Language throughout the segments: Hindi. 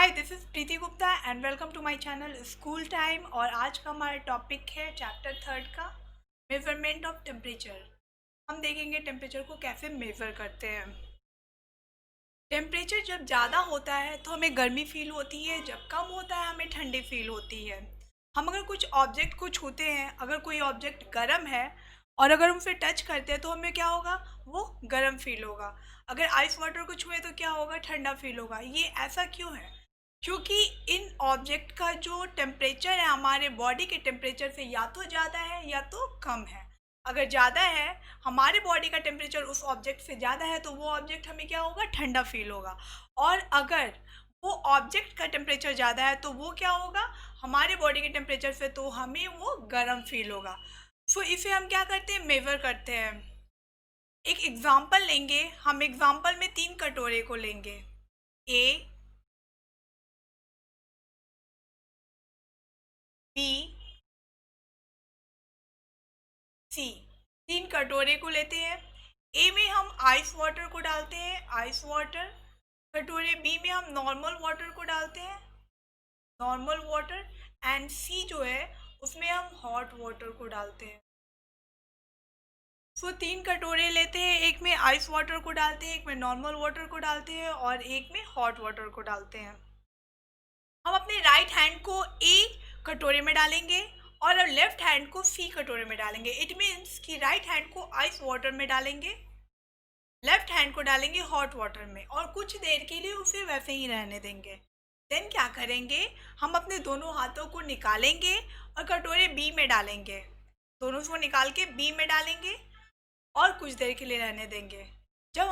Hi, this is Preeti Gupta and welcome to my channel school time. और आज का हमारा टॉपिक है चैप्टर थर्ड का मेजरमेंट ऑफ टेम्परेचर। हम देखेंगे टेम्परेचर को कैसे मेज़र करते हैं। टेम्परेचर जब ज़्यादा होता है तो हमें गर्मी फील होती है, जब कम होता है हमें ठंडी फील होती है। हम अगर कुछ ऑब्जेक्ट को छूते हैं, अगर कोई ऑब्जेक्ट गर्म है और अगर हम उसे टच करते हैं तो हमें क्या होगा, वो गर्म फील होगा। अगर आइस वाटर को छुए तो क्या होगा, ठंडा फील होगा। ये ऐसा क्यों है? क्योंकि इन ऑब्जेक्ट का जो टेम्परेचर है हमारे बॉडी के टेम्परेचर से या तो ज़्यादा है या तो कम है। अगर ज़्यादा है, हमारे बॉडी का टेम्परेचर उस ऑब्जेक्ट से ज़्यादा है, तो वो ऑब्जेक्ट हमें क्या होगा, ठंडा फील होगा। और अगर वो ऑब्जेक्ट का टेम्परेचर ज़्यादा है तो वो क्या होगा, हमारे बॉडी के टेम्परेचर से तो हमें वो गर्म फील होगा। सो इसे हम क्या करते हैं, मेज़र करते हैं। एक एग्जाम्पल लेंगे, हम एग्जाम्पल में 3 कटोरे को लेंगे, ए, बी, सी। 3 कटोरे को लेते हैं। ए में हम आइस वाटर को डालते हैं, आइस वाटर। कटोरे बी में हम नॉर्मल वाटर को डालते हैं, नॉर्मल वाटर। एंड सी जो है उसमें हम हॉट वाटर को डालते हैं। सो 3 कटोरे लेते हैं, एक में आइस वाटर को डालते हैं, एक में नॉर्मल वाटर को डालते हैं और एक में हॉट वाटर को डालते हैं। हम अपने राइट हैंड को ए कटोरे में डालेंगे और लेफ्ट हैंड को सी कटोरे में डालेंगे। इट मीन्स कि राइट हैंड को आइस वाटर में डालेंगे, लेफ्ट हैंड को डालेंगे हॉट वाटर में और कुछ देर के लिए उसे वैसे ही रहने देंगे। देन क्या करेंगे, हम अपने दोनों हाथों को निकालेंगे और कटोरे बी में डालेंगे। दोनों को निकाल के बी में डालेंगे और कुछ देर के लिए रहने देंगे। जब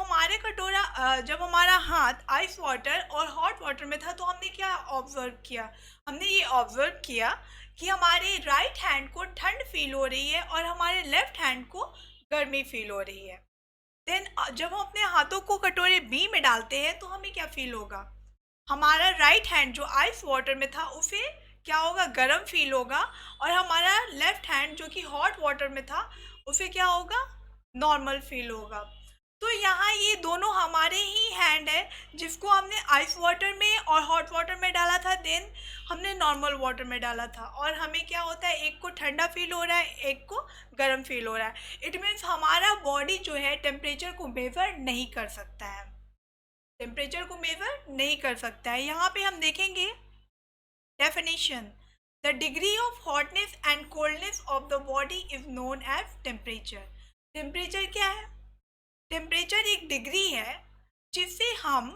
हमारा हाथ आइस वाटर और हॉट वाटर में था तो हमने क्या ऑब्जर्व किया, हमने ये ऑब्जर्व किया कि हमारे राइट हैंड को ठंड फील हो रही है और हमारे लेफ्ट हैंड को गर्मी फील हो रही है। देन जब हम अपने हाथों को कटोरे बी में डालते हैं तो हमें क्या फील होगा, हमारा राइट हैंड जो आइस वाटर में था उसे क्या होगा, गर्म फील होगा। और हमारा लेफ्ट हैंड जो कि हॉट वाटर में था उसे क्या होगा, नॉर्मल फील होगा। तो यहाँ ये दोनों हमारे ही हैंड है जिसको हमने आइस वाटर में और हॉट वाटर में डाला था, देन हमने नॉर्मल वाटर में डाला था। और हमें क्या होता है, एक को ठंडा फील हो रहा है, एक को गर्म फील हो रहा है। इट मीन्स हमारा बॉडी जो है टेम्परेचर को मेजर नहीं कर सकता है, टेम्परेचर को मेजर नहीं कर सकता है। यहाँ पे हम देखेंगे definition, the degree of hotness and coldness of the body is known as temperature. Temperature क्या है, टेम्परेचर एक डिग्री है जिससे हम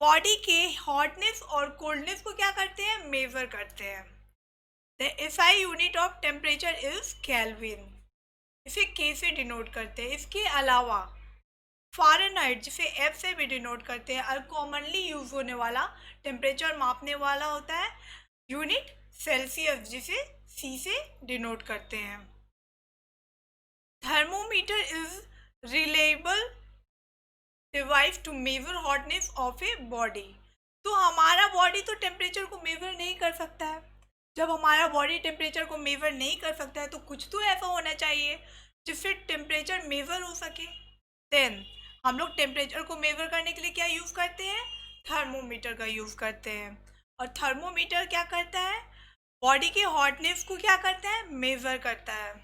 बॉडी के हॉटनेस और कोल्डनेस को क्या करते हैं, मेजर करते हैं। The SI unit of temperature is kelvin, इसे के से डिनोट करते हैं। इसके अलावा फ़ारेनहाइट जिसे एफ से भी डिनोट करते हैं, और कॉमनली यूज होने वाला टेम्परेचर मापने वाला होता है यूनिट सेल्सियस, जिसे सी से डिनोट करते हैं। Thermometer is reliable device to measure hotness of a body. तो हमारा बॉडी तो टेम्परेचर को मेजर नहीं कर सकता है। जब हमारा बॉडी टेम्परेचर को मेजर नहीं कर सकता है तो कुछ तो ऐसा होना चाहिए जिससे टेम्परेचर मेजर हो सके। देन हम लोग टेम्परेचर को मेजर करने के लिए क्या यूज़ करते हैं, थर्मोमीटर का यूज़ करते हैं। और थर्मोमीटर क्या करता है, बॉडी के हॉटनेस को क्या करता है, मेजर करता है।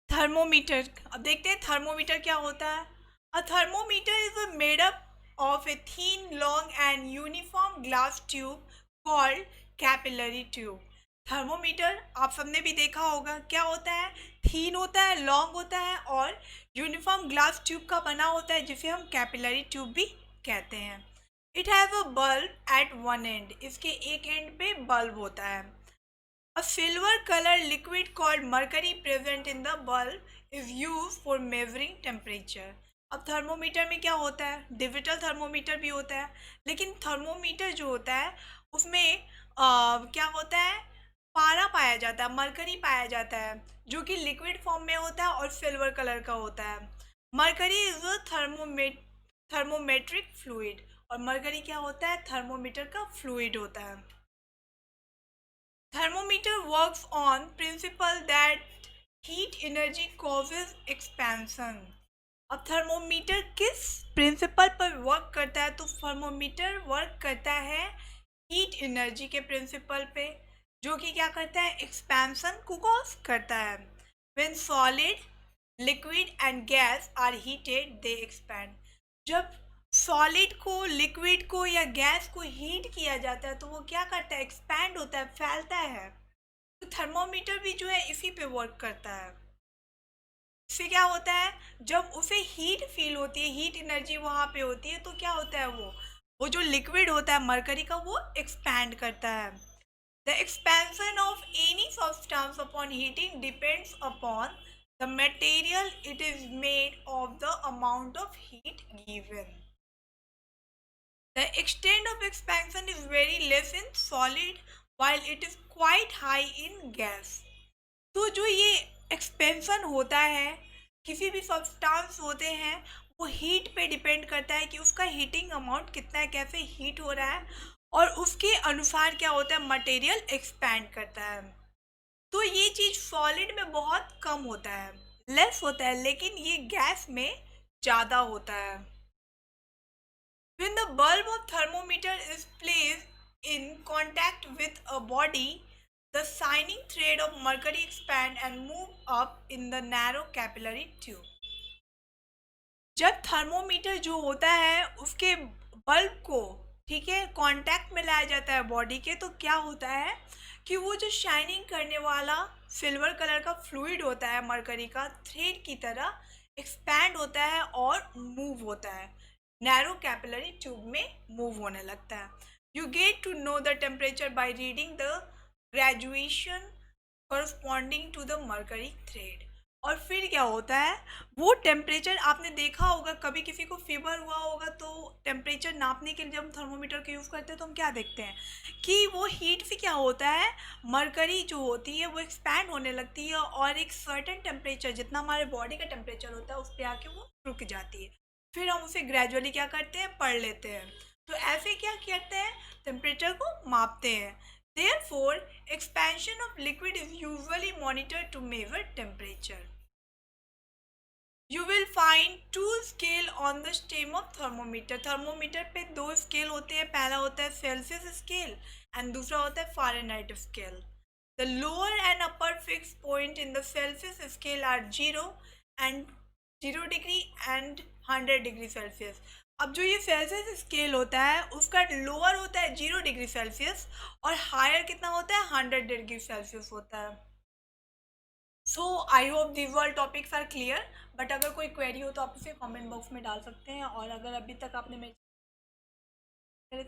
थर्मोमीटर, अब देखते हैं थर्मोमीटर क्या होता है। A thermometer is made up of A thin long and uniform glass tube called capillary tube. Thermometer आप सबने भी देखा होगा, क्या होता है, थीन होता है, लॉन्ग होता है और यूनिफॉर्म ग्लास ट्यूब का बना होता है जिसे हम कैपिलरी ट्यूब भी कहते हैं। It has a bulb at one end, इसके एक एंड पे बल्ब होता है। A silver colored liquid called mercury present in the bulb is used for measuring temperature. अब थर्मोमीटर में क्या होता है, डिजिटल थर्मोमीटर भी होता है, लेकिन थर्मोमीटर जो होता है उसमें क्या होता है, पारा पाया जाता है, मरकरी पाया जाता है, जो कि लिक्विड फॉर्म में होता है और सिल्वर कलर का होता है। Mercury is a thermometric fluid, और मरकरी क्या होता है, थर्मोमीटर का फ्लूइड होता है। Thermometer works on principle that heat energy causes expansion. अब थर्मोमीटर किस प्रिंसिपल पर वर्क करता है? तो थर्मोमीटर वर्क करता है हीट एनर्जी के प्रिंसिपल पे, जो कि क्या करता है, एक्सपेंशन को कॉज करता है। When solid, liquid and gas are heated they expand. जब सॉलिड को, लिक्विड को या गैस को हीट किया जाता है तो वो क्या करता है, एक्सपैंड होता है, फैलता है। तो थर्मोमीटर भी जो है इसी पे वर्क करता है। इससे क्या होता है, जब उसे हीट फील होती है, हीट एनर्जी वहां पे होती है, तो क्या होता है, वो जो लिक्विड होता है मरकरी का, वो एक्सपैंड करता है। The expansion of any substance upon heating depends upon the material it is made of the amount of heat given. The extent of expansion is very less in solid while it is quite high in gas. तो जो ये एक्सपेंशन होता है, किसी भी सब्सटेंस होते हैं, वो हीट पे डिपेंड करता है कि उसका हीटिंग अमाउंट कितना है, कैसे हीट हो रहा है, और उसके अनुसार क्या होता है, मटेरियल एक्सपैंड करता है। तो ये चीज़ सॉलिड में बहुत कम होता है, लेस होता है, लेकिन ये गैस में ज़्यादा होता है। When the bulb of thermometer is placed in contact with a body, the shining thread of mercury expand and move up in the narrow capillary tube. जब थर्मोमीटर जो होता है उसके बल्ब को, ठीक है, कांटेक्ट में लाया जाता है बॉडी के, तो क्या होता है कि वो जो शाइनिंग करने वाला सिल्वर कलर का फ्लूइड होता है मरकरी का, थ्रेड की तरह एक्सपैंड होता है और मूव होता है, नैरो कैपिलरी ट्यूब में मूव होने लगता है। You get to know the temperature by reading the graduation corresponding to the mercury thread. और फिर क्या होता है, वो टेम्परेचर आपने देखा होगा, कभी किसी को फीवर हुआ होगा तो टेम्परेचर नापने के लिए जब हम थर्मोमीटर का यूज़ करते हैं तो हम क्या देखते हैं कि वो हीट से क्या होता है, मरकरी जो होती है वो एक्सपैंड होने लगती है और एक सर्टेन टेम्परेचर, जितना हमारे बॉडी का टेम्परेचर होता है, उस पर आके वो रुक जाती है। फिर हम उसे ग्रेजुअली क्या करते हैं, पढ़ लेते हैं। तो ऐसे क्या करते हैं, टेम्परेचर को मापते हैं। Therefore, expansion of liquid is usually monitored to measure temperature. You will find two scale on the stem of thermometer. Thermometer पे दो स्केल होते हैं, पहला होता है सेल्सियस स्केल एंड दूसरा होता है Fahrenheit scale. The lower and upper fixed point in the Celsius scale are 0 and 0 degree and 100 degree Celsius. अब जो ये सेल्सियस स्केल होता है उसका लोअर होता है 0 डिग्री सेल्सियस और हायर कितना होता है, 100 डिग्री सेल्सियस होता है। So I hope these all topics are clear. But अगर कोई क्वेरी हो तो आप उसे कमेंट बॉक्स में डाल सकते हैं, और अगर अभी तक आपने मेरे